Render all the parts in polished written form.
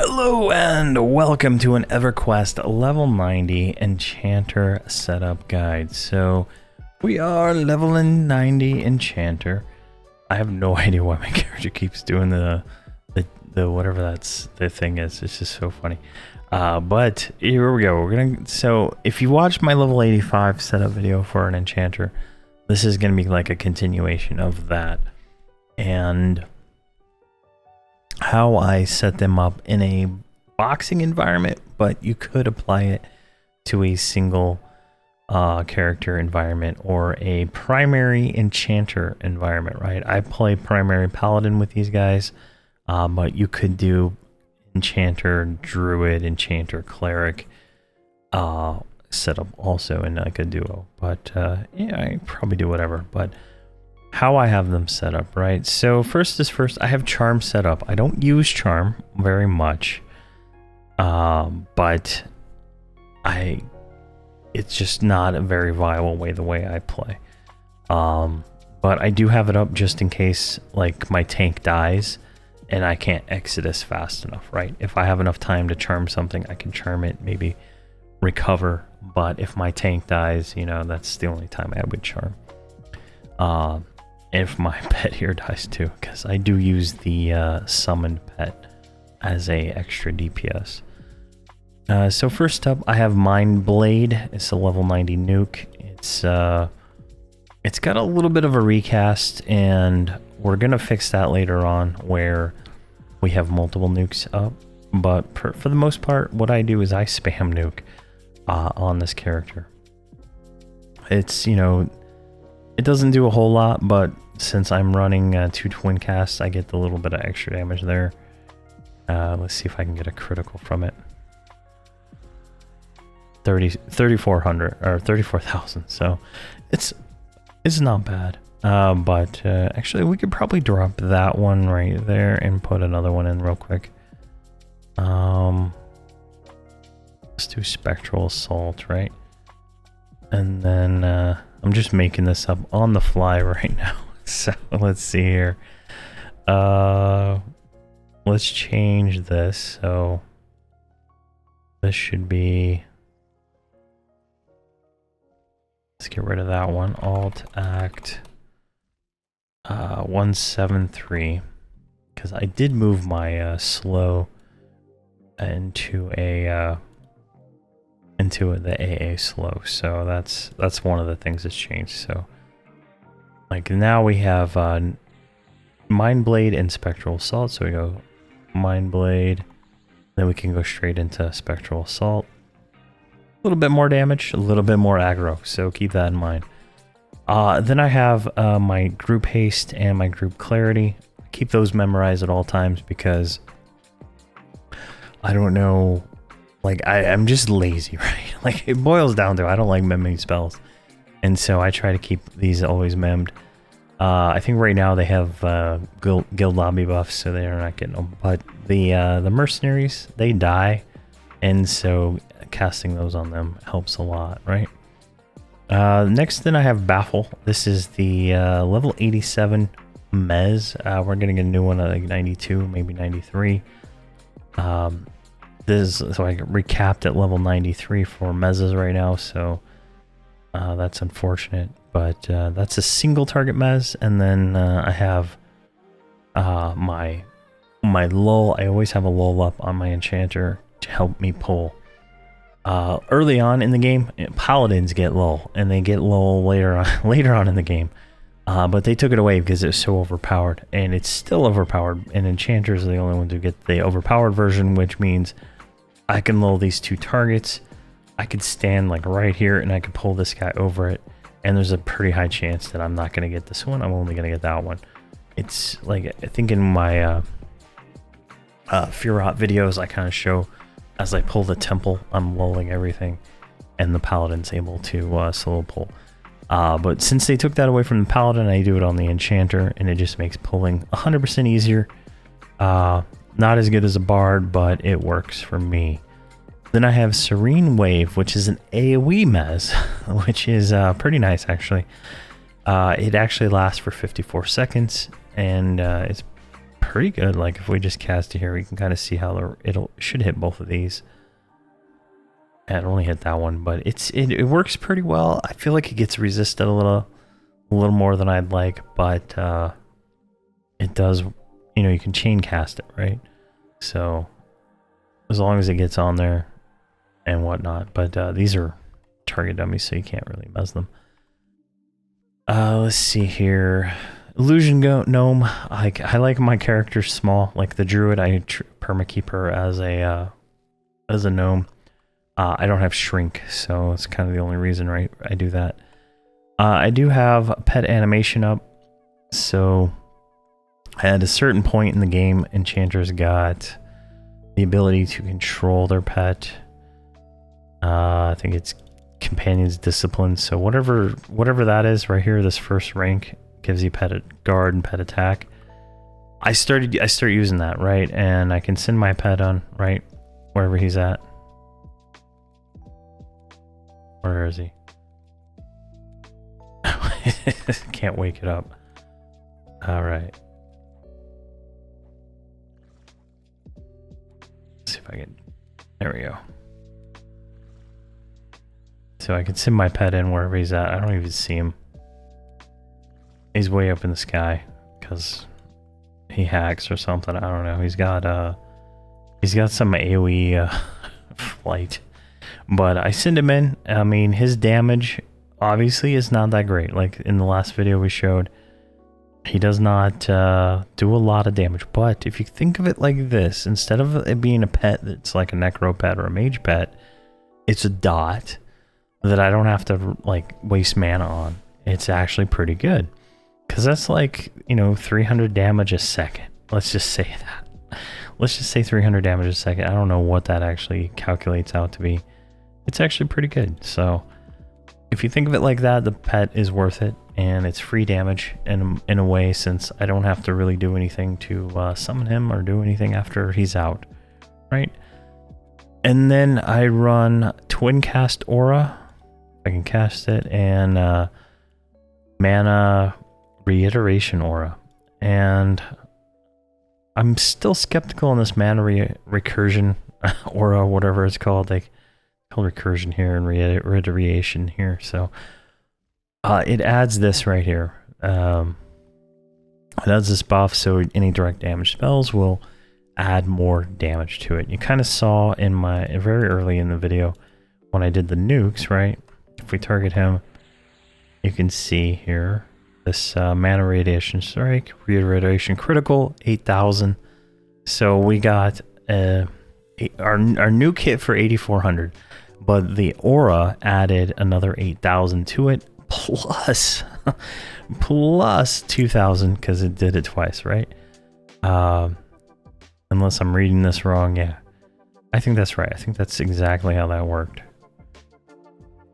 Hello and welcome to an Everquest level 90 Enchanter setup guide. So we are leveling 90 Enchanter. I have no idea why my character keeps doing the whatever the thing is. It's just so funny. But here we go. So if you watched my level 85 setup video for an Enchanter, this is gonna be like a continuation of that. And how I set them up in a boxing environment, but you could apply it to a single character environment or a primary enchanter environment, right? I play primary paladin with these guys, but you could do enchanter, druid, enchanter, cleric setup also in like a duo. But yeah, I probably do whatever. But how I have them set up, right? So first is first, I have charm set up. I don't use charm very much, but it's just not a very viable the way I play. But I do have it up just in case like my tank dies and I can't exodus fast enough, right? If I have enough time to charm something, I can charm it, maybe recover. But if my tank dies, you know, that's the only time I would charm. If my pet here dies too, because I do use the summoned pet as a extra DPS. So first up, I have Mind Blade. It's a level 90 nuke. It's got a little bit of a recast, and we're gonna fix that later on where we have multiple nukes up. But for the most part, what I do is I spam nuke on this character. It's, you know, it doesn't do a whole lot, but since I'm running 2 twin casts, I get the little bit of extra damage there. Let's see if I can get a critical from it. 3,400 or 34,000. So it's not bad. But actually, we could probably drop that one right there and put another one in real quick. Let's do Spectral Assault, right? And then I'm just making this up on the fly right now. So let's see here. Let's change this. So this should be, let's get rid of that one. Alt Act 173, because I did move my slow into the AA slow, so that's one of the things that's changed. So like now we have Mind Blade and Spectral Assault, so we go Mind Blade, then we can go straight into Spectral Assault. A little bit more damage, a little bit more aggro, so keep that in mind. Then I have my Group Haste and my Group Clarity. Keep those memorized at all times because I don't know, like I'm just lazy, right? Like it boils down to I don't like memming spells, and so I try to keep these always memmed. I think right now they have guild lobby buffs, so they're not getting them. But the mercenaries, they die, and so casting those on them helps a lot, right? Next, then I have Baffle. This is the level 87 Mez. We're getting a new one at like 92, maybe 93. So I recapped at level 93 for Mezes right now, so that's unfortunate. But that's a single target Mez, and then I have my lull. I always have a lull up on my Enchanter to help me pull. Early on in the game, Paladins get lull, and they get lull later on in the game. But they took it away because it was so overpowered, and it's still overpowered. And Enchanters are the only ones who get the overpowered version, which means I can lull these 2 targets. I could stand like right here, and I could pull this guy over it. And there's a pretty high chance that I'm not going to get this one. I'm only going to get that one. It's like, I think in my Verant videos, I kind of show as I pull the temple, I'm lulling everything, and the paladin's able to solo pull. But since they took that away from the paladin, I do it on the enchanter, and it just makes pulling 100% easier. Not as good as a bard, but it works for me. Then I have Serene Wave, which is an AoE mez, which is pretty nice actually. It actually lasts for 54 seconds, and it's pretty good. Like if we just cast it here, we can kind of see how it should hit both of these. It only hit that one, but it works pretty well. I feel like it gets resisted a little more than I'd like, but it does, you know, you can chain cast it, right? So as long as it gets on there and whatnot, but these are target dummies, so you can't really mess them. Let's see here. Illusion Gnome. I like my character small, like the druid. I perma keep her as a gnome. I don't have shrink, so it's kind of the only reason, right? I do that. I do have pet animation up, so at a certain point in the game, enchanters got the ability to control their pet. I think it's companion's discipline. So whatever that is right here, this first rank gives you pet guard and pet attack. I start using that, right? And I can send my pet on, right, wherever he's at. Where is he? Can't wake it up. All right. Let's see if I can. There we go. So I can send my pet in wherever he's at. I don't even see him. He's way up in the sky because he hacks or something. I don't know. He's got some AoE flight. But I send him in. I mean, his damage obviously is not that great. Like in the last video we showed, he does not do a lot of damage. But if you think of it like this, instead of it being a pet that's like a necro pet or a mage pet, it's a dot that I don't have to like waste mana on. It's actually pretty good. Because that's like, you know, 300 damage a second. Let's just say that. Let's just say 300 damage a second. I don't know what that actually calculates out to be. It's actually pretty good. So if you think of it like that, the pet is worth it, and it's free damage in a way, since I don't have to really do anything to summon him or do anything after he's out, right? And then I run Twin Cast Aura. I can cast it, and Mana Reiteration Aura. And I'm still skeptical on this Mana Recursion Aura, whatever it's called. Like, called recursion here and reiteration here. So it adds this right here. It adds this buff, so any direct damage spells will add more damage to it. You kind of saw in my very early in the video when I did the nukes, right? If we target him, you can see here this mana radiation strike, reiteration critical, 8,000. So we got our nuke hit for 8,400. But the aura added another 8,000 to it, plus 2,000, because it did it twice, right? Unless I'm reading this wrong, yeah. I think that's right. I think that's exactly how that worked.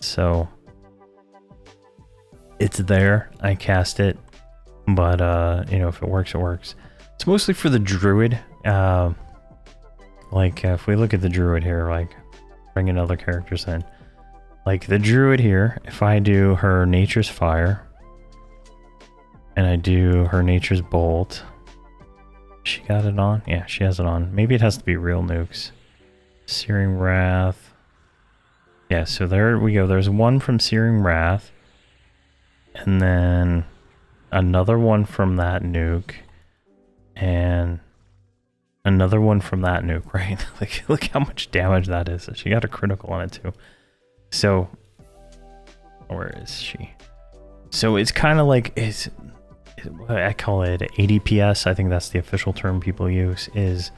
So it's there. I cast it, but you know, if it works, it works. It's mostly for the druid. Like if we look at the druid here, like, bringing other characters in. Like the druid here, if I do her nature's fire, and I do her nature's bolt, she got it on? Yeah, she has it on. Maybe it has to be real nukes. Searing Wrath. Yeah, so there we go. There's one from Searing Wrath, and then another one from that nuke, and another one from that nuke, right? Like, look how much damage that is. She got a critical on it too. So, where is she? So it's kind of like, I call it ADPS. I think that's the official term people use, is,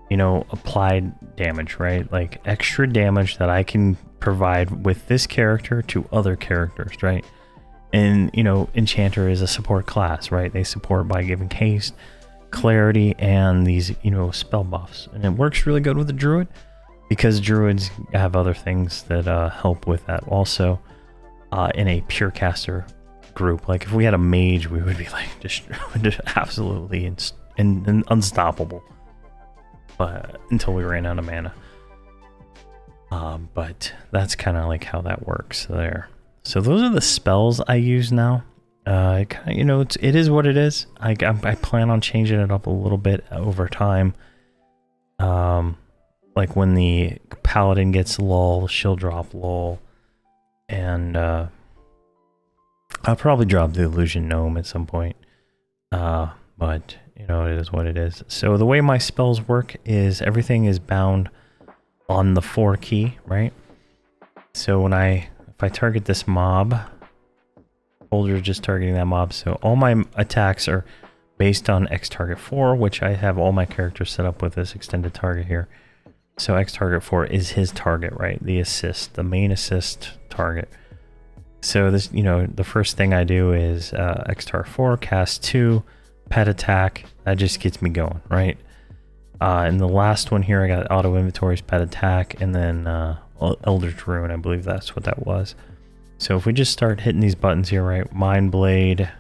you know, applied damage, right? Like extra damage that I can provide with this character to other characters, right? And, you know, Enchanter is a support class, right? They support by giving haste, clarity, and these, you know, spell buffs. And it works really good with the druid, because druids have other things that help with that also in a pure caster group. Like if we had a mage, we would be like just absolutely unstoppable, but until we ran out of mana. But that's kind of like how that works there. So those are the spells I use now. It kind of, you know, it is what it is. I plan on changing it up a little bit over time. Like when the paladin gets lull, she'll drop lull, and I'll probably drop the illusion gnome at some point. But you know, it is what it is. So the way my spells work is everything is bound on the 4 key, right? So when if I target this mob, Holder just targeting that mob. So all my attacks are based on X target 4, which I have all my characters set up with this extended target here. So X target 4 is his target, right? The assist, the main assist target. So this, you know, the first thing I do is X target 4, cast 2, pet attack. That just gets me going, right? And the last one here, I got auto inventories, pet attack, and then Eldritch Rune. I believe that's what that was. So if we just start hitting these buttons here, right? Mind Blade,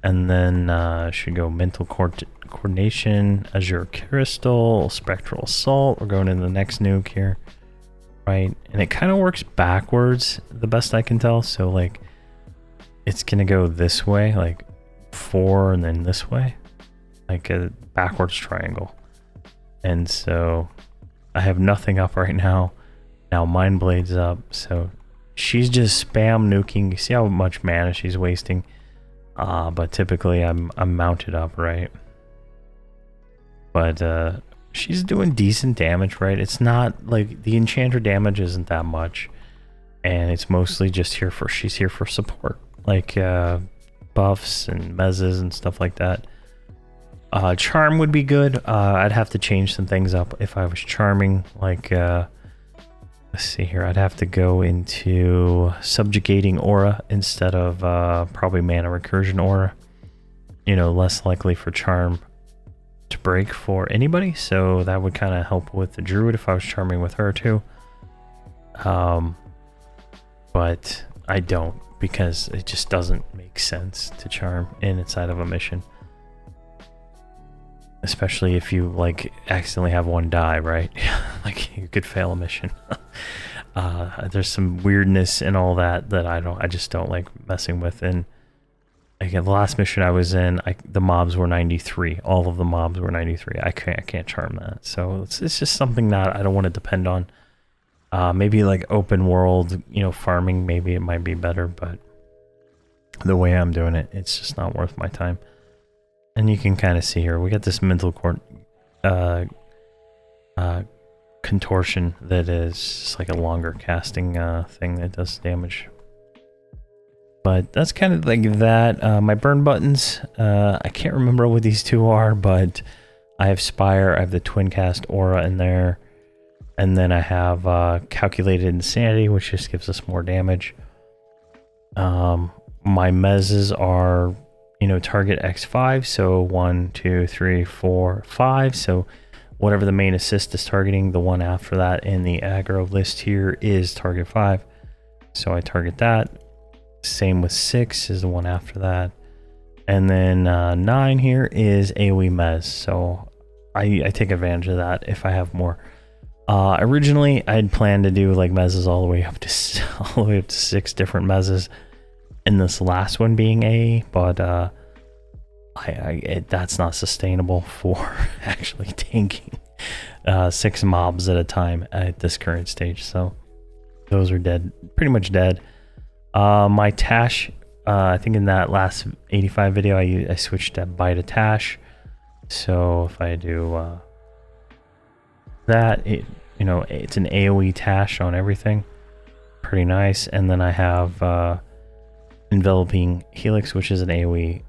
and then should go Mental Coordination, Azure Crystal, Spectral Assault. We're going into the next nuke here, right? And it kind of works backwards, the best I can tell. So like, it's gonna go this way, like 4, and then this way, like a backwards triangle. And so I have nothing up right now. Now Mind Blade's up, so she's just spam nuking. You see how much mana she's wasting. But typically I'm mounted up, right? But she's doing decent damage, right? It's not like the Enchanter damage isn't that much, and it's mostly just she's here for support, like buffs and mezzes and stuff like that. Charm would be good. I'd have to change some things up if I was charming, like let's see here, I'd have to go into Subjugating Aura instead of probably Mana Recursion Aura. You know, less likely for charm to break for anybody, so that would kind of help with the druid if I was charming with her too. But I don't, because it just doesn't make sense to charm inside of a mission. Especially if you like accidentally have one die, right? Like you could fail a mission. There's some weirdness and all that I just don't like messing with. And again, the last mission I was in, the mobs were 93. All of the mobs were 93. I can't charm that. So it's just something that I don't want to depend on. Maybe like open world, you know, farming, maybe it might be better, but the way I'm doing it, it's just not worth my time. And you can kind of see here, we got this mental contortion that is just like a longer casting thing that does damage. But that's kind of like that. My burn buttons, I can't remember what these two are, but I have Spire, I have the Twin Cast Aura in there, and then I have Calculated Insanity, which just gives us more damage. My mezzes are, you know, target X5, so 1, 2, 3, 4, 5. So whatever the main assist is targeting, the one after that in the aggro list here is target 5. So I target that. Same with 6 is the one after that. And then 9 here is AoE Mez. So I take advantage of that if I have more. Originally, I'd planned to do like mezzes all the way up to 6 different mezzes. And this last one being A, but that's not sustainable for actually tanking 6 mobs at a time at this current stage. So those are dead, pretty much dead. My Tash, I think in that last 85 video, I switched to Bite Tash. So if I do that, you know, it's an AoE Tash on everything, pretty nice. And then I have Enveloping Helix, which is an AoE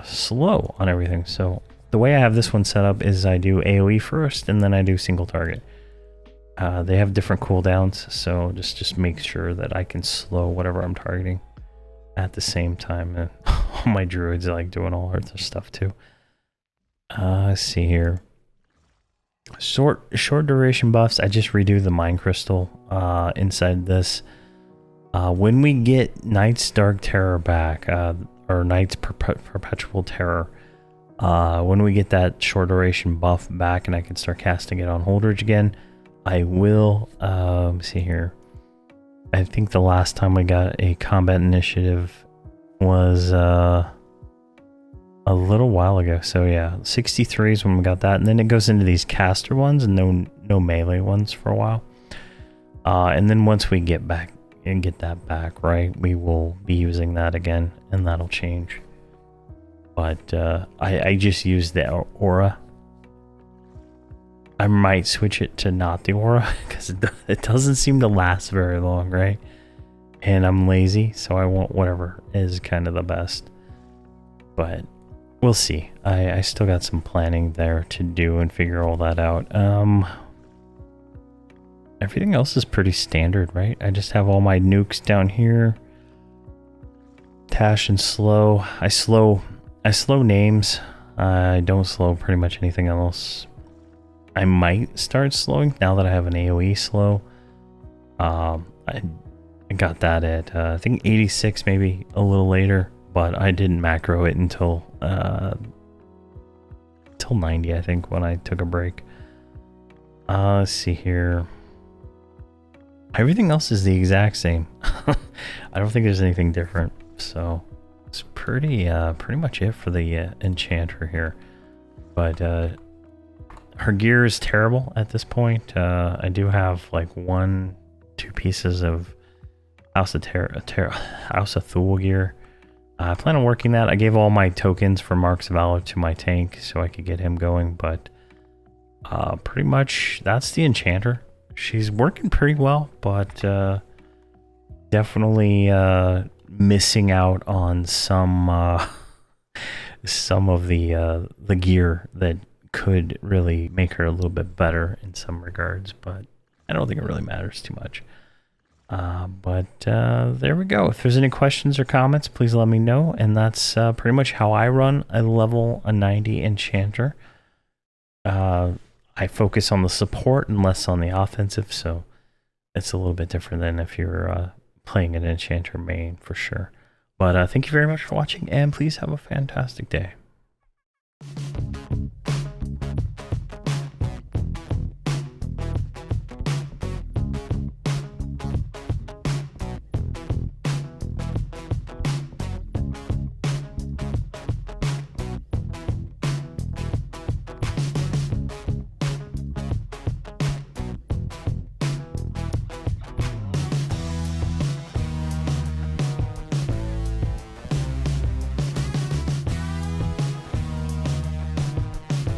slow on everything. So the way I have this one set up is I do AoE first, and then I do single target. They have different cooldowns, so just make sure that I can slow whatever I'm targeting at the same time. And all my druids are like doing all sorts of stuff too. Let's see here. Short duration buffs. I just redo the Mind Crystal inside this. When we get Night's Dark Terror back, or Night's Perpetual Terror, when we get that short duration buff back and I can start casting it on Holdridge again, I will, see here, I think the last time we got a combat initiative was a little while ago. So yeah, 63 is when we got that, and then it goes into these caster ones and no melee ones for a while. And then once we get back and get that back, right, we will be using that again, and that'll change. But I just use the aura. I might switch it to not the aura because it doesn't seem to last very long, right? And I'm lazy, so I want whatever is kind of the best. But we'll see. I still got some planning there to do and figure all that out. Everything else is pretty standard, right? I just have all my nukes down here. Tash and slow. I slow names. I don't slow pretty much anything else. I might start slowing now that I have an AoE slow. I got that at I think 86, maybe a little later, but I didn't macro it until 90, I think, when I took a break. Let's see here. Everything else is the exact same. I don't think there's anything different, so it's pretty much it for the Enchanter here. But her gear is terrible at this point. I do have like 1-2 pieces of House of Thule gear. I plan on working that. I gave all my tokens for Marks of Valor to my tank so I could get him going, but pretty much that's the Enchanter. She's working pretty well, but definitely missing out on some of the gear that could really make her a little bit better in some regards, but I don't think it really matters too much. But there we go. If there's any questions or comments, please let me know. And that's pretty much how I run a level 90 Enchanter. I focus on the support and less on the offensive, so it's a little bit different than if you're playing an Enchanter main for sure. But thank you very much for watching, and please have a fantastic day.